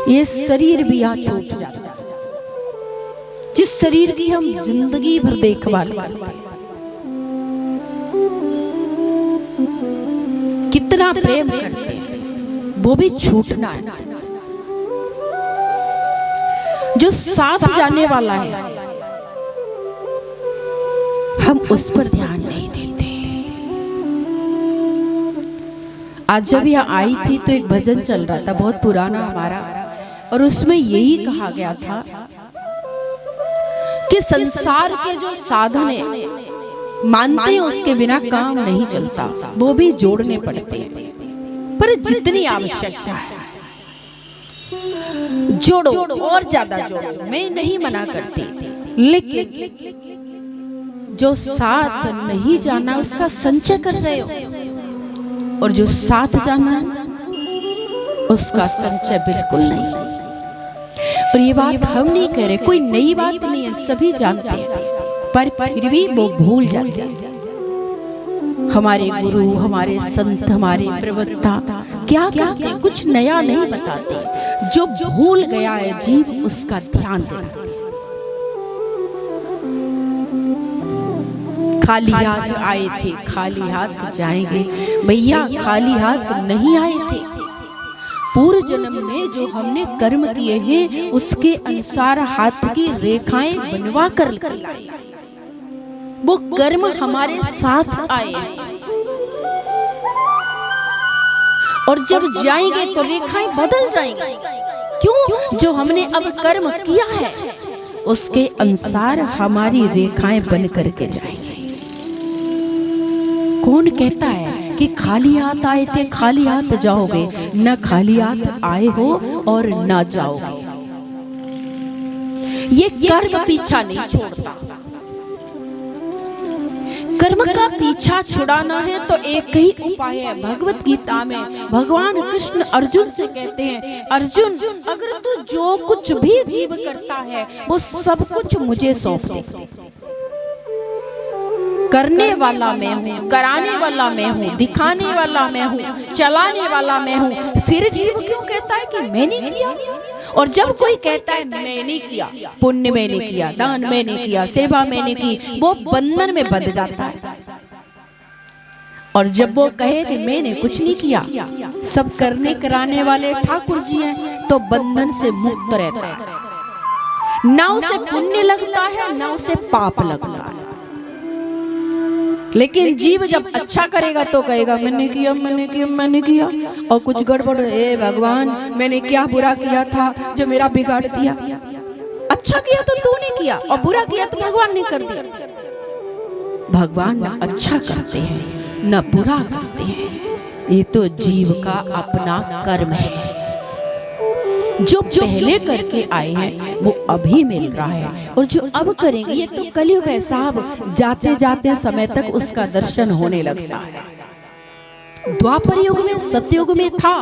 ये शरीर भी यहाँ छूट जाता है, जिस शरीर की हम जिंदगी भर देखभाल करते हैं, कितना प्रेम करते हैं, वो भी छूटना है। जो साथ जाने वाला है हम उस पर ध्यान नहीं देते। आज जब यहाँ आई थी तो एक भजन चल रहा था, बहुत पुराना हमारा, और उसमें यही कहा गया था कि संसार के जो साधन है मानते हैं उसके बिना काम नहीं चलता, वो भी जोड़ने पड़ते हैं, पर जितनी आवश्यकता है जोड़ो और ज्यादा जोड़ो, मैं नहीं मना करती, लेकिन जो साथ नहीं जाना उसका संचय कर रहे हो, और जो साथ जाना उसका संचय बिल्कुल नहीं। और ये बात हम नहीं कह रहे, कोई नई बात नहीं है, सभी जानते हैं, पर फिर भी वो भूल जाते हैं। हमारे गुरु, हमारे संत, हमारे प्रवक्ता क्या कहते हैं, कुछ नया नहीं बताते। जो भूल गया है जीव उसका ध्यान देना। खाली हाथ आए थे खाली हाथ जाएंगे, भैया खाली हाथ नहीं आए थे। पूर्व जन्म में जो हमने कर्म किए हैं उसके अनुसार हाथ की रेखाएं बनवा कर लाए, वो कर्म हमारे साथ आए, और जब जाएंगे तो रेखाएं बदल जाएंगी। क्यों? जो हमने अब कर्म किया है उसके अनुसार हमारी रेखाएं बन करके जाएंगी। कौन कहता है कि खाली हाथ आए थे खाली हाथ जाओगे? न खाली हाथ आए हो और न जाओगे। ये कर्म पीछा नहीं छोड़ता। कर्म का पीछा छुड़ाना है तो एक ही उपाय है। भगवत गीता में भगवान कृष्ण अर्जुन से कहते हैं, अर्जुन अगर तू जो कुछ भी जीव करता है वो सब कुछ मुझे सौंप दे। करने वाला मैं हूँ, कराने वाला मैं हूँ, दिखाने वाला मैं हूँ, चलाने वाला मैं हूँ। फिर जीव क्यों कहता है कि मैंने किया? और जब कोई कहता है मैंने किया, पुण्य मैंने किया, दान मैंने किया, सेवा मैंने की, वो बंधन में बंध जाता है। और जब वो कहे कि मैंने कुछ नहीं किया, सब करने कराने वाले ठाकुर जी हैं, तो बंधन से मुक्त रहता है। ना उसे पुण्य लगता है ना उसे पाप लगता है। लेकिन जीव जब अच्छा करेगा तो कहेगा मैंने किया मैंने किया मैंने किया, और कुछ गड़बड़, हे भगवान मैंने क्या बुरा किया था जो मेरा बिगाड़ दिया? अच्छा किया तो तूने किया और बुरा किया तो भगवान ने कर दिया। भगवान न अच्छा करते हैं न बुरा करते हैं, ये तो जीव का अपना कर्म है। जो पहले करके आए हैं वो अभी मिल रहा है, और जो अब करेंगे ये तो कलयुग है साहब, जाते जाते समय तक उसका दर्शन होने लगता है। द्वापर युग में, सतयुग में था,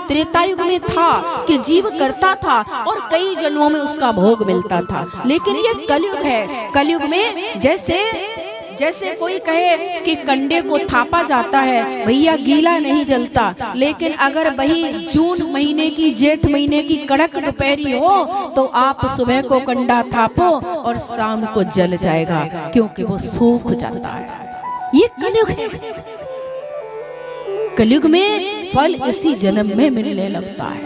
त्रेता युग में था कि जीव करता था और कई जन्मों में उसका भोग मिलता था। लेकिन ये कलयुग है। कलयुग में जैसे कोई कहे कि कंडे को थापा जाता है, भैया गीला नहीं जलता, लेकिन अगर वही जून महीने की, जेठ महीने की कड़क दोपहरी हो तो आप सुबह को कंडा थापो और शाम को जल जाएगा, क्योंकि वो सूख जाता है। ये कलयुग है। कलयुग में फल इसी जन्म में मिलने लगता है।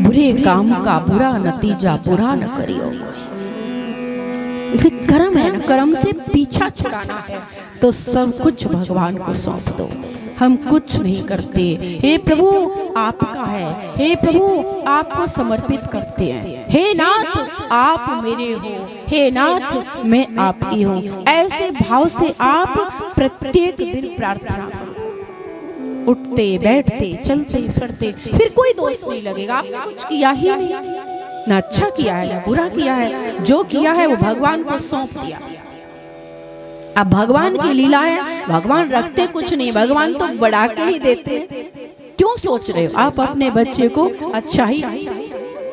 बुरे काम का बुरा नतीजा बुरा न करियो। इसलिए कर्म है ना, कर्म से पीछा छुड़ाना है तो सब कुछ भगवान को सौंप दो। हम कुछ नहीं करते, हे प्रभु आपका है, हे प्रभु आपको समर्पित करते हैं, हे नाथ आप मेरे हो, हे नाथ मैं आपकी हूँ। ऐसे भाव से आप प्रत्येक दिन प्रार्थना करो, उठते बैठते चलते फिरते, फिर कोई दोष नहीं लगेगा। आपने कुछ किया ही नहीं, ना अच्छा किया है ना बुरा किया है, जो किया है वो भगवान को सौंप दिया। अब भगवान की लीला है, भगवान रखते कुछ नहीं, भगवान तो बढ़ा के ही देते हैं। क्यों सोच रहे हो? आप अपने बच्चे को अच्छा ही,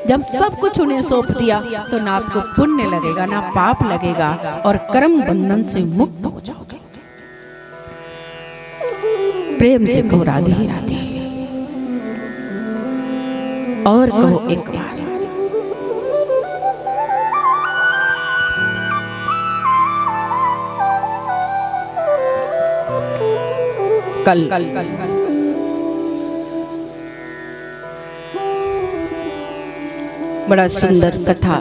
जब सब कुछ उन्हें सौंप दिया तो ना आपको पुण्य लगेगा ना पाप लगेगा, और कर्म बंधन से मुक्त हो जाओगे। प्रेम से कहो राधे राधे। और कहो एक बार। कल बड़ा सुंदर कथा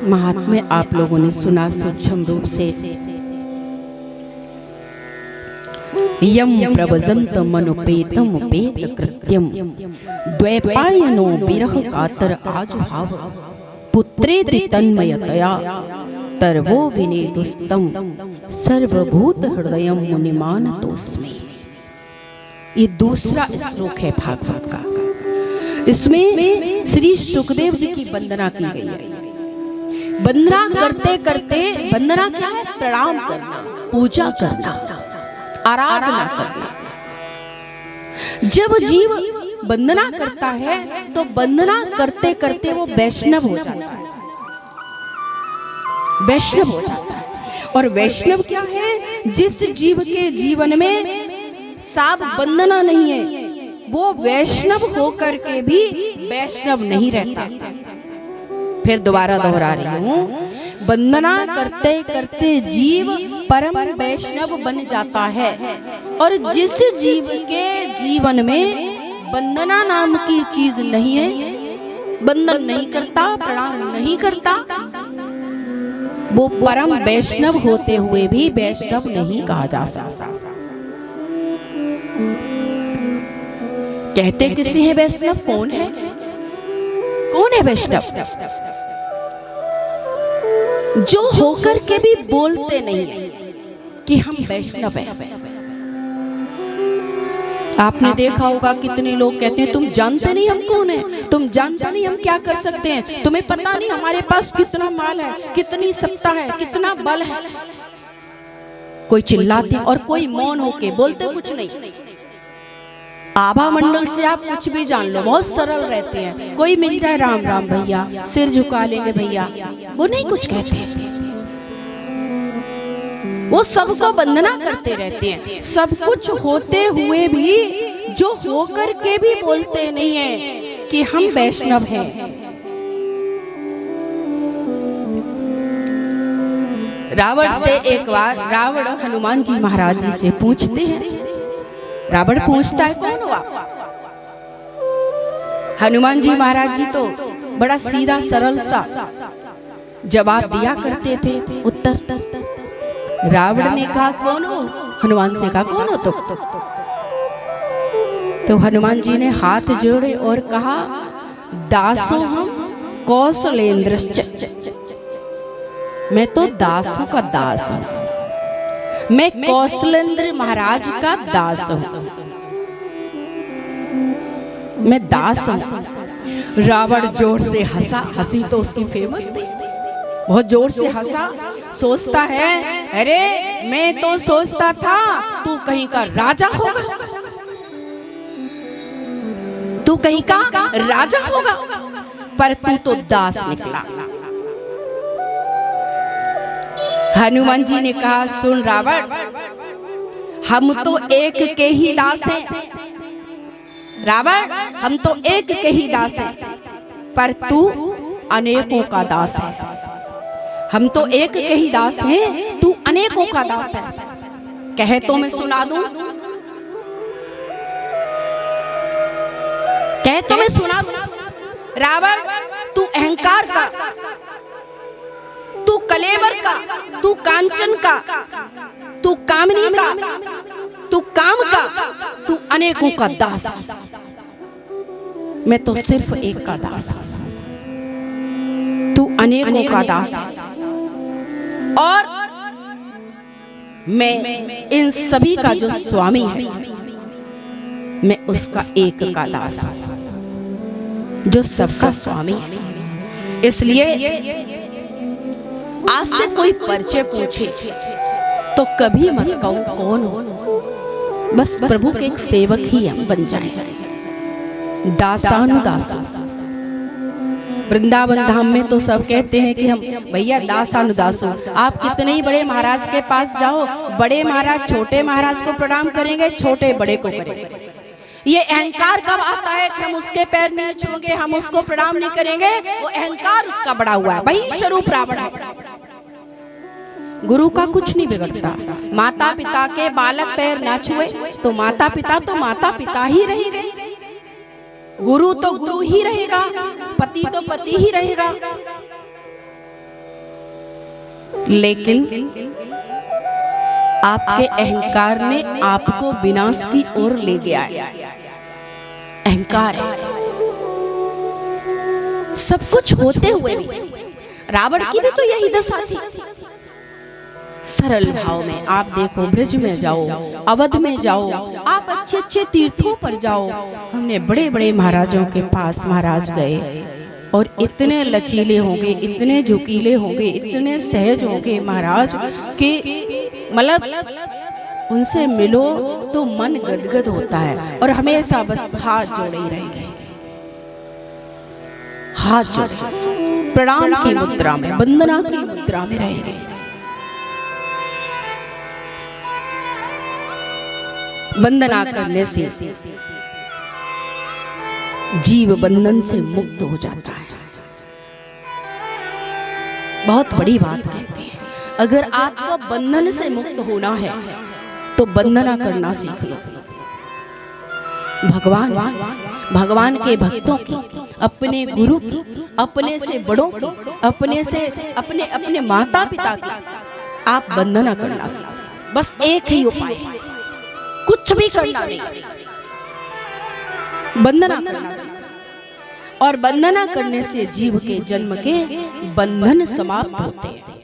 महात्म्य आप लोगों ने सुना सूक्ष्म रूप से। यम प्रवजंत मनुपेतम उपेत कृत्यम द्वैपायनो विरह कातर आजुहाव पुत्रेति तन्मयतया तरवो विनेदुस्तम सर्वभूत हृदयम मुनिमानतोस्मि। ये दूसरा श्लोक है भागवत का। इसमें श्री सुखदेव जी की वंदना की गई है। वंदना करते करते, वंदना क्या है? प्रणाम करना, पूजा करना, आराधना करना। जब जीव वंदना करता है तो वंदना करते करते वो वैष्णव हो जाता है, वैष्णव हो जाता है। और वैष्णव क्या है? जिस जीव के जीवन में साफ वंदना नहीं है, वो वैष्णव होकर के भी वैष्णव नहीं रहता। फिर दोबारा दोहरा रही हूँ, वंदना करते करते जीव परम वैष्णव बन जाता है। और जिस जीव के जीवन में वंदना नाम की चीज नहीं है, वंदन नहीं करता, प्रणाम नहीं करता, वो परम वैष्णव होते हुए भी वैष्णव नहीं कहा जा सकता। कहते किसी है वैष्णव? कौन है? कौन है वैष्णव? जो होकर के भी बोलते नहीं है कि हम वैष्णव हैं। आपने देखा होगा कितने लोग कहते हैं तुम जानते नहीं हम कौन है, तुम जानते नहीं हम क्या कर सकते हैं, तुम्हें पता नहीं हमारे पास कितना माल है, कितनी सत्ता है, कितना बल है। कोई चिल्लाते और कोई मौन होके बोलते कुछ नहीं। आभा मंडल से आप कुछ भी जान लो, बहुत सरल रहते हैं। कोई मिल जाए, राम राम भैया, सिर झुका लेंगे भैया, वो नहीं कुछ कहते। वो सबको वंदना करते रहते हैं। सब कुछ होते हुए भी जो होकर के भी बोलते नहीं है कि हम वैष्णव हैं। रावण से एक बार रावण हनुमान जी महाराज जी से पूछते हैं। रावण पूछता है कौन हो आप? हनुमान जी महाराज जी तो बड़ा सीधा सरल सा जवाब दिया करते थे, उत्तर। रावण ने कहा कौन हो? हनुमान से कहा कौन हो तुम? तो हनुमान जी ने हाथ जोड़े और कहा दासो हम कौशलेंद्रश्च। मैं तो दासों का दास हूं, मैं कौशलेंद्र महाराज का दास हूं, मैं दास हूं। रावण जोर से हंसा, हंसी तो उसकी फेमस थी, बहुत जोर से हंसा। सोचता है अरे मैं तो सोचता था तू कहीं का राजा होगा, तू कहीं का राजा होगा, पर तू तो दास निकला। हनुमान जी ने कहा सुन रावण, हम तो एक के ही दास हैं। रावण, हम तो एक के ही दास हैं, पर तू अनेकों का दास है। हम तो एक के ही दास हैं, तू अनेकों का दास है। कहे तो मैं सुना दूं, कहे तो मैं सुना दूं। रावण, तू अहंकार का, तू कलेवर का, तू कांचन का, तू कामनी का, तू काम का, तू अनेकों का दास है। मैं तो सिर्फ एक का दास हूं, तू अनेकों का दास है। और मैं इन सभी का जो स्वामी है, मैं उसका एक का दास हूं जो सबका स्वामी है। इसलिए आज से कोई परिचय पूछे तो कभी मत कहो कौन हो, बस प्रभु के एक सेवक ही हम बन जाएं। दासानुदासो। वृंदावन धाम में तो सब कहते हैं कि हम भैया दासानुदासो। आप कितने ही बड़े महाराज के पास जाओ, बड़े महाराज छोटे महाराज को प्रणाम करेंगे, छोटे बड़े को करेंगे। ये अहंकार कब आता है कि हम उसके पैर नहीं छूएंगे, हम उसको प्रणाम नहीं करेंगे, वो अहंकार उसका बड़ा हुआ है। वही स्वरूप रावण है। गुरु का कुछ नहीं बिगड़ता। माता पिता के बालक पैर ना छुए तो माता पिता ही रहेंगे, गुरु तो गुरु ही रहेगा, पति तो पति ही रहेगा। लेकिन आपके अहंकार ने आपको विनाश की ओर ले गया है। अहंकार है। सब कुछ होते हुए भी रावण की भी तो यही दशा थी। सरल भाव में आप देखो, ब्रज में जाओ, अवध में जाओ, आप अच्छे अच्छे तीर्थों पर जाओ। हमने बड़े बड़े महाराजों के पास महाराज गए और इतने लचीले होंगे, इतने झुकीले होंगे, इतने सहज होंगे महाराज कि मतलब उनसे मिलो तो मन गदगद होता है और हमेशा बस हाथ जोड़े ही रह गए, हाथ जोड़े प्रणाम की मुद्रा में, वंदना की मुद्रा में रह गए। वंदना करने से जीव बंधन से मुक्त हो जाता है। बहुत बड़ी बात कहते हैं, अगर आपको बंधन से मुक्त होना है तो वंदना करना सीख लो। भगवान के भक्तों की, अपने गुरु की, अपने से बड़ों की, अपने माता पिता की आप वंदना करना सीखो। बस एक ही उपाय है, कुछ भी करना नहीं, वंदना करना सीखो। और वंदना करने से जीव के जन्म के बंधन समाप्त होते हैं।